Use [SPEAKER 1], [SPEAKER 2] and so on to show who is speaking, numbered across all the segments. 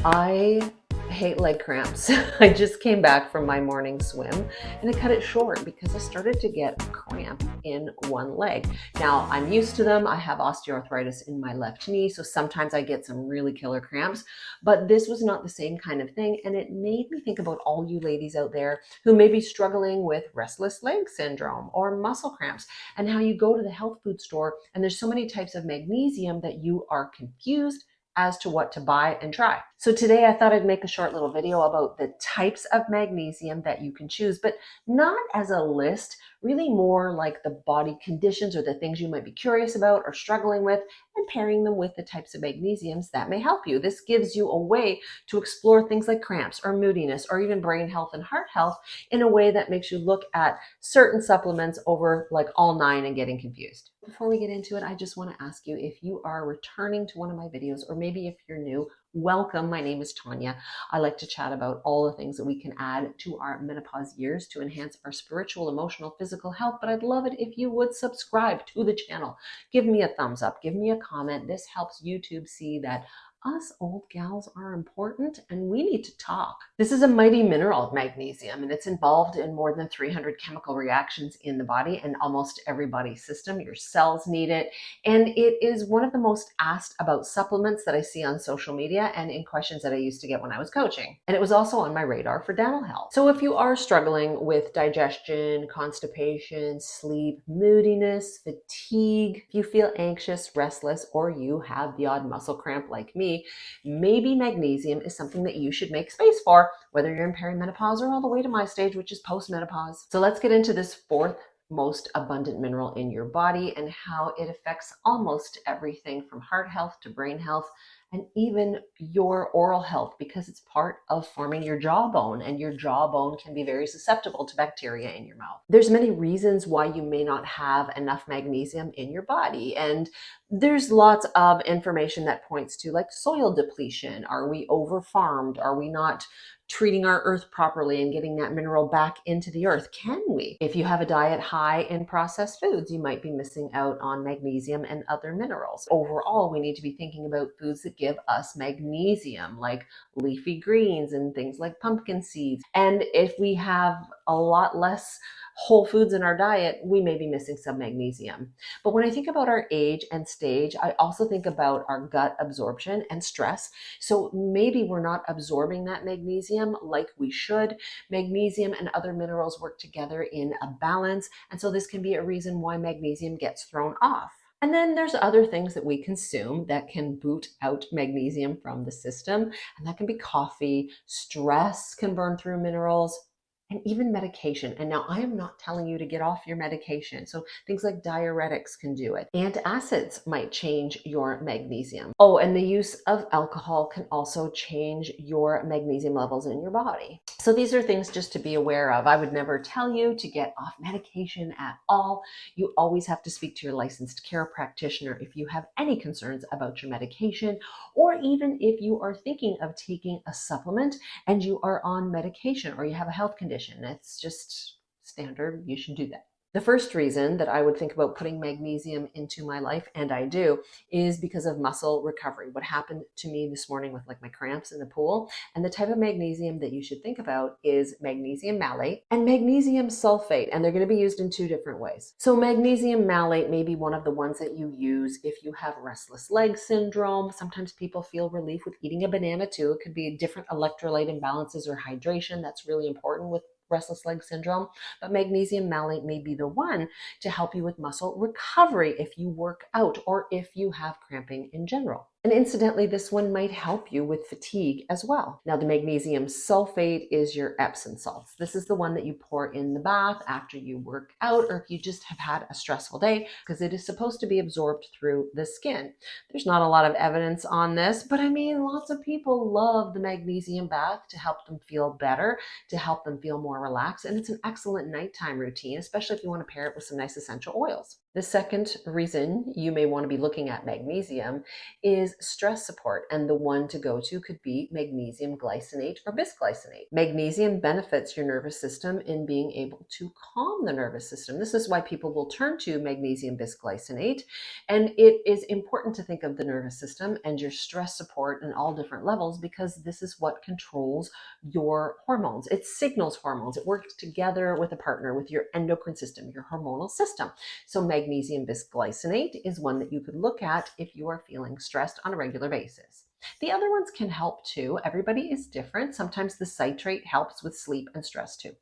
[SPEAKER 1] I hate leg cramps. I just came back from my morning swim and I cut it short because I started to get a cramp in one leg. Now, I'm used to them. I have osteoarthritis in my left knee, so sometimes I get some really killer cramps, but this was not the same kind of thing. And it made me think about all you ladies out there who may be struggling with restless leg syndrome or muscle cramps, and how you go to the health food store and there's so many types of magnesium that you are confused as to what to buy and try. So today I thought I'd make a short little video about the types of magnesium that you can choose, but not as a list, really more like the body conditions or the things you might be curious about or struggling with, and pairing them with the types of magnesiums that may help you. This gives you a way to explore things like cramps or moodiness or even brain health and heart health in a way that makes you look at certain supplements over like all nine and getting confused. Before we get into it, I just want to ask you, if you are returning to one of my videos, or maybe if you're new, welcome. My name is Tanya. I like to chat about all the things that we can add to our menopause years to enhance our spiritual, emotional, physical health. But I'd love it if you would subscribe to the channel. Give me a thumbs up, give me a comment. This helps YouTube see that us old gals are important and we need to talk. This is a mighty mineral, magnesium, and it's involved in more than 300 chemical reactions in the body and almost every body system. Your cells need it. And it is one of the most asked about supplements that I see on social media and in questions that I used to get when I was coaching. And it was also on my radar for dental health. So if you are struggling with digestion, constipation, sleep, moodiness, fatigue, if you feel anxious, restless, or you have the odd muscle cramp like me, maybe magnesium is something that you should make space for, whether you're in perimenopause or all the way to my stage, which is postmenopause. So let's get into this fourth most abundant mineral in your body and how it affects almost everything from heart health to brain health and even your oral health, because it's part of forming your jawbone, and your jawbone can be very susceptible to bacteria in your mouth. There's many reasons why you may not have enough magnesium in your body, and there's lots of information that points to like soil depletion. Are we over farmed? Are we not treating our earth properly and getting that mineral back into the earth? Can we? If you have a diet high in processed foods, you might be missing out on magnesium and other minerals. Overall, we need to be thinking about foods that give us magnesium, like leafy greens and things like pumpkin seeds. And if we have a lot less whole foods in our diet, we may be missing some magnesium. But when I think about our age and stage, I also think about our gut absorption and stress. So maybe we're not absorbing that magnesium like we should. Magnesium and other minerals work together in a balance, and so this can be a reason why magnesium gets thrown off. And then there's other things that we consume that can boot out magnesium from the system, and that can be coffee. Stress can burn through minerals, and even medication. And now I am not telling you to get off your medication. So things like diuretics can do it. Antacids might change your magnesium. Oh, and the use of alcohol can also change your magnesium levels in your body. So these are things just to be aware of. I would never tell you to get off medication at all. You always have to speak to your licensed care practitioner if you have any concerns about your medication, or even if you are thinking of taking a supplement and you are on medication or you have a health condition. It's just standard. You should do that. The first reason that I would think about putting magnesium into my life, and I do, is because of muscle recovery. What happened to me this morning with like my cramps in the pool, and the type of magnesium that you should think about is magnesium malate and magnesium sulfate, and they're going to be used in two different ways. So magnesium malate may be one of the ones that you use if you have restless leg syndrome. Sometimes people feel relief with eating a banana too. It could be different electrolyte imbalances or hydration. That's really important with restless leg syndrome, but magnesium malate may be the one to help you with muscle recovery if you work out or if you have cramping in general. And incidentally, this one might help you with fatigue as well. Now, the magnesium sulfate is your Epsom salts. This is the one that you pour in the bath after you work out or if you just have had a stressful day, because it is supposed to be absorbed through the skin. There's not a lot of evidence on this, but I mean, lots of people love the magnesium bath to help them feel better, to help them feel more relaxed. And it's an excellent nighttime routine, especially if you want to pair it with some nice essential oils. The second reason you may want to be looking at magnesium is stress support, and the one to go to could be magnesium glycinate or bisglycinate. Magnesium benefits your nervous system in being able to calm the nervous system. This is why people will turn to magnesium bisglycinate, and it is important to think of the nervous system and your stress support in all different levels, because this is what controls your hormones. It signals hormones. It works together with a partner, with your endocrine system, your hormonal system. So magnesium bisglycinate is one that you could look at if you are feeling stressed on a regular basis. The other ones can help too. Everybody is different. Sometimes the citrate helps with sleep and stress too.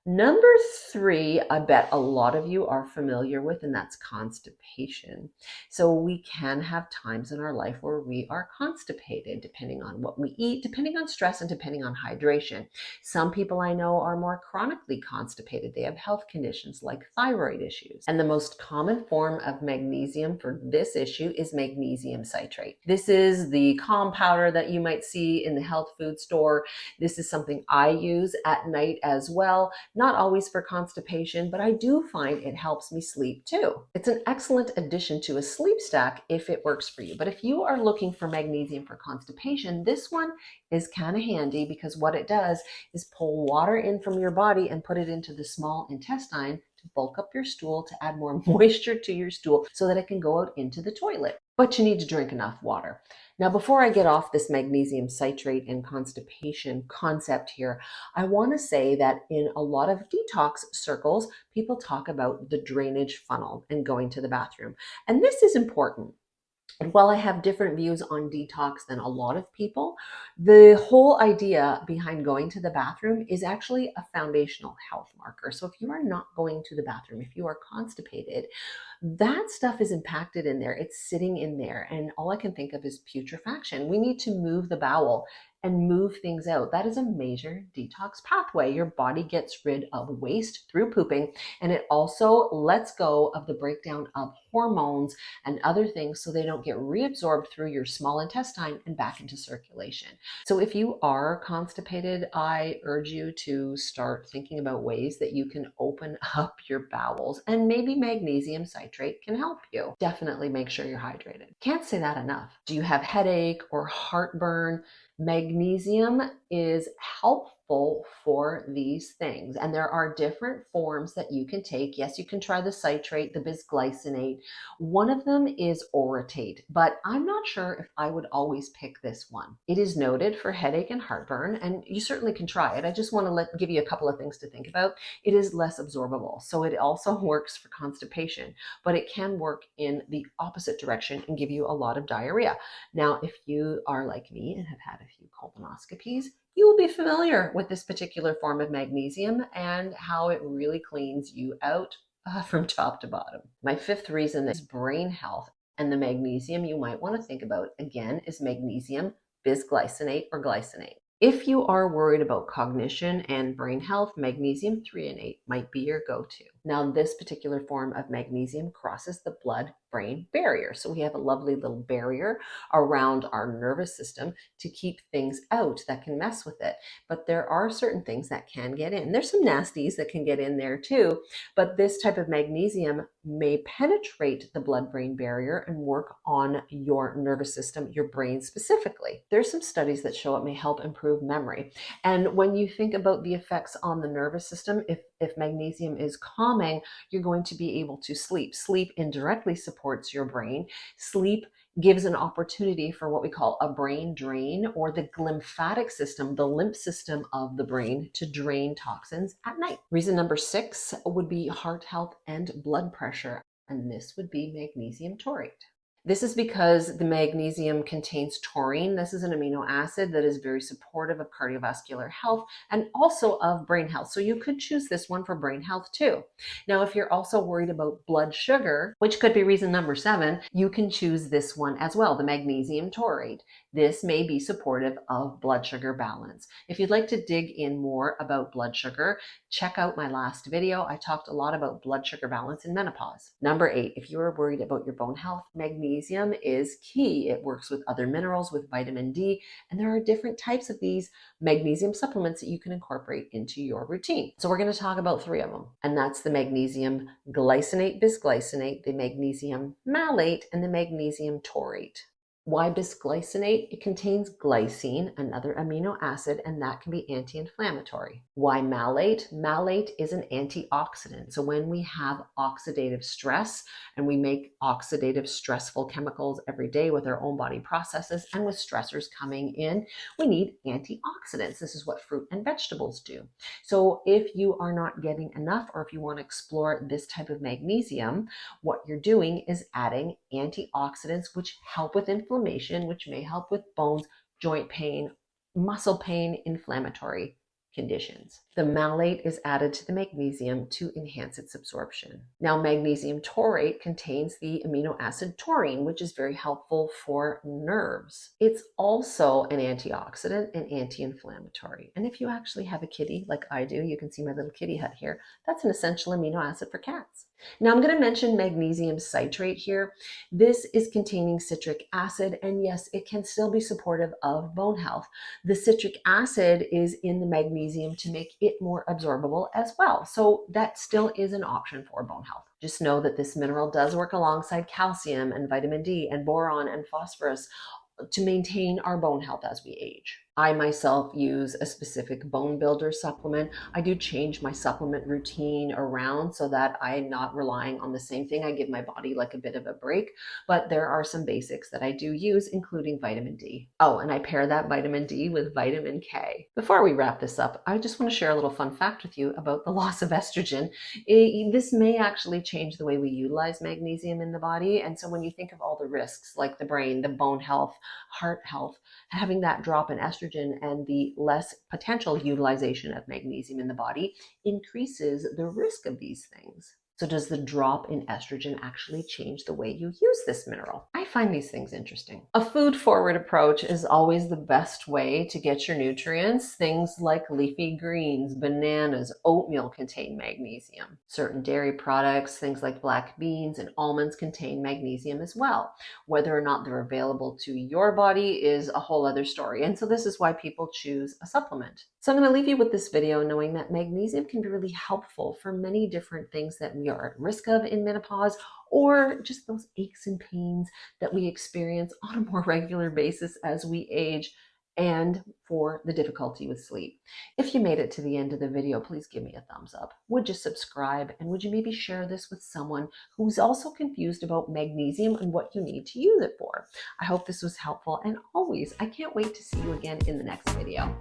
[SPEAKER 1] Number three, I bet a lot of you are familiar with, and that's constipation. So we can have times in our life where we are constipated, depending on what we eat, depending on stress, and depending on hydration. Some people I know are more chronically constipated. They have health conditions like thyroid issues. And the most common form of magnesium for this issue is magnesium citrate. This is the calm powder that you might see in the health food store. This is something I use at night as well. Not always for constipation, but I do find it helps me sleep too. It's an excellent addition to a sleep stack if it works for you. But if you are looking for magnesium for constipation, this one is kind of handy, because what it does is pull water in from your body and put it into the small intestine to bulk up your stool, to add more moisture to your stool so that it can go out into the toilet. But you need to drink enough water. Now, before I get off this magnesium citrate and constipation concept here, I want to say that in a lot of detox circles, people talk about the drainage funnel and going to the bathroom. And this is important. And while I have different views on detox than a lot of people, the whole idea behind going to the bathroom is actually a foundational health marker. So if you are not going to the bathroom, if you are constipated, that stuff is impacted in there. It's sitting in there. And all I can think of is putrefaction. We need to move the bowel and move things out. That is a major detox pathway. Your body gets rid of waste through pooping, and it also lets go of the breakdown of hormones and other things so they don't get reabsorbed through your small intestine and back into circulation. So if you are constipated, I urge you to start thinking about ways that you can open up your bowels, and maybe magnesium citrate can help you. Definitely make sure you're hydrated. Can't say that enough. Do you have headache or heartburn? Magnesium is helpful for these things, and there are different forms that you can take. Yes, you can try the citrate, the bisglycinate. One of them is orotate, but I'm not sure if I would always pick this one. It is noted for headache and heartburn, and you certainly can try it. I just want to give you a couple of things to think about. It is less absorbable, so it also works for constipation, but it can work in the opposite direction and give you a lot of diarrhea. Now, if you are like me and have had a few colonoscopies, you will be familiar with this particular form of magnesium and how it really cleans you out from top to bottom. My fifth reason is brain health, and the magnesium you might want to think about again is magnesium bisglycinate or glycinate. If you are worried about cognition and brain health, magnesium threonate might be your go-to. Now, this particular form of magnesium crosses the blood-brain barrier. So we have a lovely little barrier around our nervous system to keep things out that can mess with it. But there are certain things that can get in. There's some nasties that can get in there too, but this type of magnesium may penetrate the blood-brain barrier and work on your nervous system, your brain specifically. There's some studies that show it may help improve memory. And when you think about the effects on the nervous system, if magnesium is calming, you're going to be able to sleep. Sleep indirectly supports your brain. Sleep gives an opportunity for what we call a brain drain, or the glymphatic system, the lymph system of the brain, to drain toxins at night. Reason number 6 would be heart health and blood pressure, and this would be magnesium taurate. This is because the magnesium contains taurine. This is an amino acid that is very supportive of cardiovascular health and also of brain health. So you could choose this one for brain health too. Now, if you're also worried about blood sugar, which could be reason number 7, you can choose this one as well, the magnesium taurate. This may be supportive of blood sugar balance. If you'd like to dig in more about blood sugar, check out my last video. I talked a lot about blood sugar balance in menopause. Number 8, if you are worried about your bone health, magnesium magnesium is key. It works with other minerals, with vitamin D, and there are different types of these magnesium supplements that you can incorporate into your routine. So we're going to talk about 3 of them, and that's the magnesium glycinate, bisglycinate, the magnesium malate, and the magnesium taurate. Why bisglycinate? It contains glycine, another amino acid, and that can be anti-inflammatory. Why malate? Malate is an antioxidant. So when we have oxidative stress and we make oxidative stressful chemicals every day with our own body processes and with stressors coming in, we need antioxidants. This is what fruit and vegetables do. So if you are not getting enough, or if you want to explore this type of magnesium, what you're doing is adding antioxidants which help with inflammation, which may help with bones, joint pain, muscle pain, inflammatory conditions. The malate is added to the magnesium to enhance its absorption. Now, magnesium taurate contains the amino acid taurine, which is very helpful for nerves. It's also an antioxidant and anti-inflammatory. And if you actually have a kitty like I do, you can see my little kitty hut here, that's an essential amino acid for cats. Now I'm going to mention magnesium citrate here. This is containing citric acid, and yes, it can still be supportive of bone health. The citric acid is in the magnesium to make it more absorbable as well. So that still is an option for bone health. Just know that this mineral does work alongside calcium and vitamin D and boron and phosphorus to maintain our bone health as we age. I myself use a specific bone builder supplement. I do change my supplement routine around so that I'm not relying on the same thing. I give my body like a bit of a break, but there are some basics that I do use, including vitamin D. Oh, and I pair that vitamin D with vitamin K. Before we wrap this up, I just want to share a little fun fact with you about the loss of estrogen. This may actually change the way we utilize magnesium in the body. And so when you think of all the risks like the brain, the bone health, heart health, having that drop in estrogen and the less potential utilization of magnesium in the body increases the risk of these things. So does the drop in estrogen actually change the way you use this mineral? I find these things interesting. A food-forward approach is always the best way to get your nutrients. Things like leafy greens, bananas, oatmeal contain magnesium. Certain dairy products, things like black beans and almonds, contain magnesium as well. Whether or not they're available to your body is a whole other story. And so this is why people choose a supplement. So I'm going to leave you with this video knowing that magnesium can be really helpful for many different things that we are at risk of in menopause, or just those aches and pains that we experience on a more regular basis as we age, and for the difficulty with sleep. If you made it to the end of the video, please give me a thumbs up. Would you subscribe, and would you maybe share this with someone who's also confused about magnesium and what you need to use it for? I hope this was helpful, and always, I can't wait to see you again in the next video.